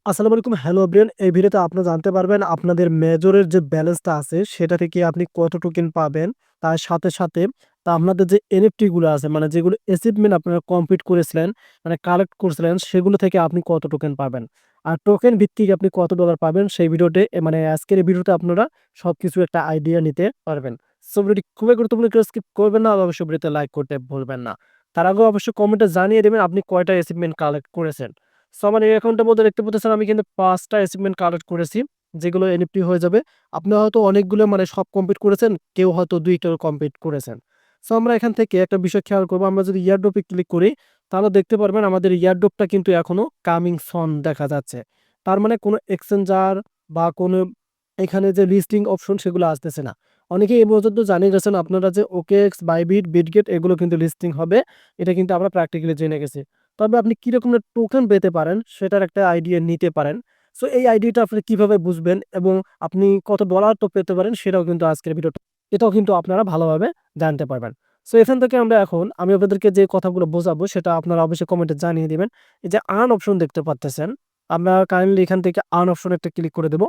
আসসালামু আলাইকুম। Hello everyone. এই ভিডিওতে আপনারা জানতে পারবেন আপনাদের মেজরের যে ব্যালেন্সটা আছে সেটা থেকে আপনি কত টোকেন পাবেন। তার সাথে, সাথে আপনাদের যে এনএফটি গুলো আছে মানে যেগুলো অ্যাচিভমেন্ট আপনারা কমপ্লিট করেছিলেন, মানে কালেক্ট করছিলেন সেগুলো থেকে আপনি কত টোকেন পাবেন। আর টোকেন ভিত্তিক আপনি কত ডলার পাবেন সেই ভিডিওতে মানে আজকের এই ভিডিওতে আপনারা সবকিছু একটা আইডিয়া নিতে পারবেন। সো ভিডিওটি খুবই গুরুত্বপূর্ণ, কেউ স্কিপ করবেন না আর অবশ্যই ভিডিওতে লাইক করতে ভুলবেন না। তার আগেও অবশ্যই কমেন্টে জানিয়ে দিবেন আপনি কয়টা অ্যাচিভমেন্ট কালেক্ট করেছেন। সো আমার এই অ্যাকাউন্টের মধ্যে দেখতে পাচ্ছেন আমি কিন্তু ৫ টা অ্যাচিভমেন্ট কালেক্ট করেছি। যেগুলো এনএফটি হয়ে যাবে। আপনি হয়তো অনেকগুলো মানে সব কমপ্লিট করেছেন, কেউ হয়তো ২ টাও কমপ্লিট করেছেন। সো আমরা এখান থেকে একটা বিষয় খেয়াল করব। আমরা যদি ইয়ারড্রপ এ ক্লিক করি, তাহলে দেখতে পারবেন আমাদের ইয়ারড্রপটা কিন্তু এখনো কামিং সুন দেখা যাচ্ছে। তার মানে কোনো এক্সচেঞ্জার বা কোনো এখানে যে লিস্টিং অপশন সেগুলো আসতেছে না। অনেকেই এই পর্যন্ত জানিয়ে গেছেন আপনারা যে OKX, Bybit, Bitget এগুলো কিন্তু লিস্টিং হবে। এটা কিন্তু আমরা প্র্যাকটিক্যালি জেনে গেছি। তবে আপনি কি রকমের টোকেন পেতে পারেন সেটার একটা আইডিয়া নিতে পারেন। সো এই আইডিয়াটা আপনি কিভাবে বুঝবেন এবং আপনি কত ডলার তো পেতে পারেন সেটাও কিন্তু আজকের ভিডিওটা এটাও কিন্তু আপনারা ভালোভাবে জানতে পারবেন। সো এখান থেকে আমি আপনাদেরকে যে কথাগুলো বোঝাবো সেটা আপনারা অবশ্যই কমেন্টে জানিয়ে দিবেন। এই যে আর্ন অপশন দেখতে পারতেছেন, আমরা কাইন্ডলি এখান থেকে আর্ন অপশন একটা ক্লিক করে দেব।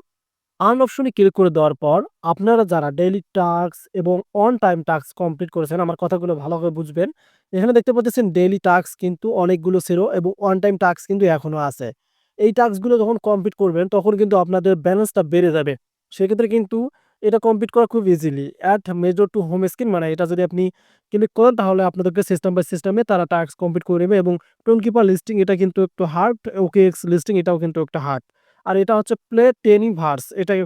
আর্ন অপশনে ক্লিক করে দেওয়ার পর আপনারা যারা ডেইলি টাস্ক এবং অন টাইম টাস্ক কমপ্লিট করেছেন, আমার কথাগুলো ভালোভাবে বুঝবেন। এখানে দেখতে পাচ্ছেন ডেইলি টাস্ক কিন্তু অনেকগুলো ছিল এবং অন টাইম টাস্ক কিন্তু এখনো আছে। এই টাস্কগুলো যখন কমপ্লিট করবেন তখন কিন্তু আপনাদের ব্যালেন্সটা বেড়ে যাবে। সেক্ষেত্রে কিন্তু এটা কমপ্লিট করা খুব easily. Add major to home screen মানে এটা যদি আপনি ক্লিক করেন তাহলে আপনাদেরকে সিস্টেম বাই সিস্টেমে তারা টাস্ক কমপ্লিট করে নেবে এবং টোন কিপার লিস্টিং এটা কিন্তু একটু হার্ড, ওকেএক্স লিস্টিং এটাও কিন্তু একটা হার্ড। আর এটা হচ্ছে প্লে টেনিং ভার্স। এটাই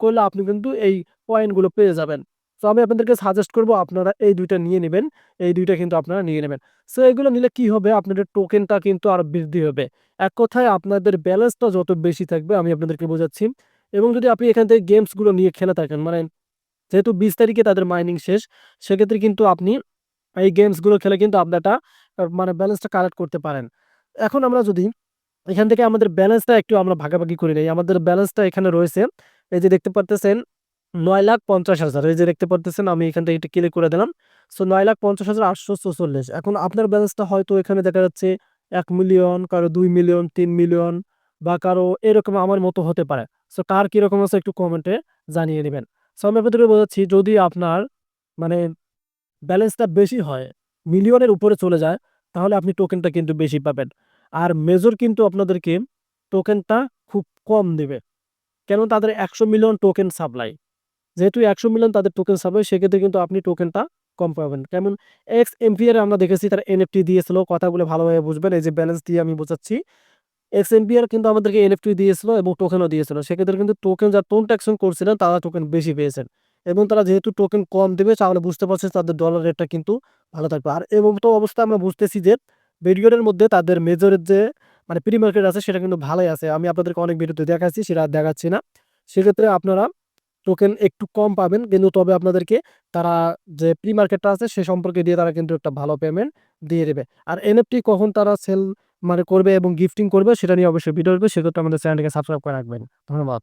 করলে আপনি কিন্তু এই পয়েন্টগুলো পেয়ে যাবেন। সো আমি আপনাদেরকে সাজেস্ট করব আপনারা এই ২ টা নিয়ে নিবেন। এই ২ টা কিন্তু আপনারা নিয়ে নেবেন। সো এগুলো নিলে কি হবে? আপনাদের টোকেনটা কিন্তু আরো বৃদ্ধি হবে। এক কথায় আপনাদের ব্যালেন্সটা যত বেশি থাকবে আমি আপনাদেরকে বোঝাচ্ছি এবং যদি আপনি এখান থেকে গেমস গুলো নিয়ে খেলে থাকেন মানে যেহেতু ২০ তারিখে তাদের মাইনিং শেষ, সেক্ষেত্রে কিন্তু আপনি এই গেমস গুলো খেলে কিন্তু আপনারটা মানে ব্যালেন্সটা কালেক্ট করতে পারেন। এখন আমরা যদি এখান থেকে আমাদের ব্যালেন্সটা একটু আমরা ভাগাভাগি করে নেই। আমাদের ব্যালেন্সটা এখানে রয়েছে। এই যে দেখতে পারতেছেন ৯,৫০,০০০। এই যে দেখতে পারতেছেন আমি এখান থেকে এটা ক্লিক করে দিলাম। সো ৯,৫০,৮৪৪। এখন আপনার ব্যালেন্সটা হয়তো এখানে দেখা যাচ্ছে ১,০০,০০০, কারো ২,০০,০০০, ৩,০০,০০০ বা কারো এরকম আমার মতো হতে পারে। সো কার কিরকম আছে একটু কমেন্টে জানিয়ে দিবেন। সো আমি আপনাদেরকে বোঝাচ্ছি যদি আপনার মানে ব্যালেন্সটা বেশি হয়, মিলিয়নের উপরে চলে যায়, তাহলে আপনি টোকেনটা কিন্তু বেশি পাবেন। আর মেজর কিন্তু আপনাদেরকে টোকেনটা খুব কম দিবে। কেন? তাদের ১০০ মিলিয়ন টোকেন সাপ্লাই। যেহেতু ১০০ মিলিয়ন তাদের টোকেন সাপ্লাই সেক্ষেত্রে কিন্তু আপনি টোকেনটা কম পাবেন। কেমন? এক্সএমপিআর আমরা দেখেছি তারা এনএফটি দিয়েছিল। কথাগুলো ভালোভাবে বুঝবেন। এই যে ব্যালেন্স দিয়ে আমি বোঝাচ্ছি। এক্সএমপিআর কিন্তু আমাদেরকে এনএফটি দিয়েছিল এবং টোকেনও দিয়েছিল। সেক্ষেত্রে কিন্তু টোকেন যারা ট্রান্সাকশন করছিলেন তারা টোকেন বেশি পেয়েছেন। এবং তারা যেহেতু টোকেন কম দিবে তাহলে বুঝতে পারছেন তাদের ডলার রেটটা কিন্তু ভালো থাকবে। আর এমতো অবস্থায় আমরা বুঝতেছি যে ভিডিওর মধ্যে তাদের মেজরের যে মানে প্রি মার্কেট আছে সেটা কিন্তু ভালোই আছে। আমি আপনাদেরকে অনেক ভিডিওতে দেখাচ্ছি, সেটা আর দেখাচ্ছি না। সেক্ষেত্রে আপনারা টোকেন একটু কম পাবেন কিন্তু তবে আপনাদেরকে তারা যে প্রি মার্কেটটা আছে সে সম্পর্কে দিয়ে তারা কিন্তু একটা ভালো পেমেন্ট দিয়ে দেবে। আর এনএফটি কখন তারা সেল মানে করবে এবং গিফটিং করবে সেটা নিয়ে অবশ্যই ভিডিও আসবে। সেক্ষেত্রে আমাদের চ্যানেলটিকে সাবস্ক্রাইব করে রাখবেন। ধন্যবাদ।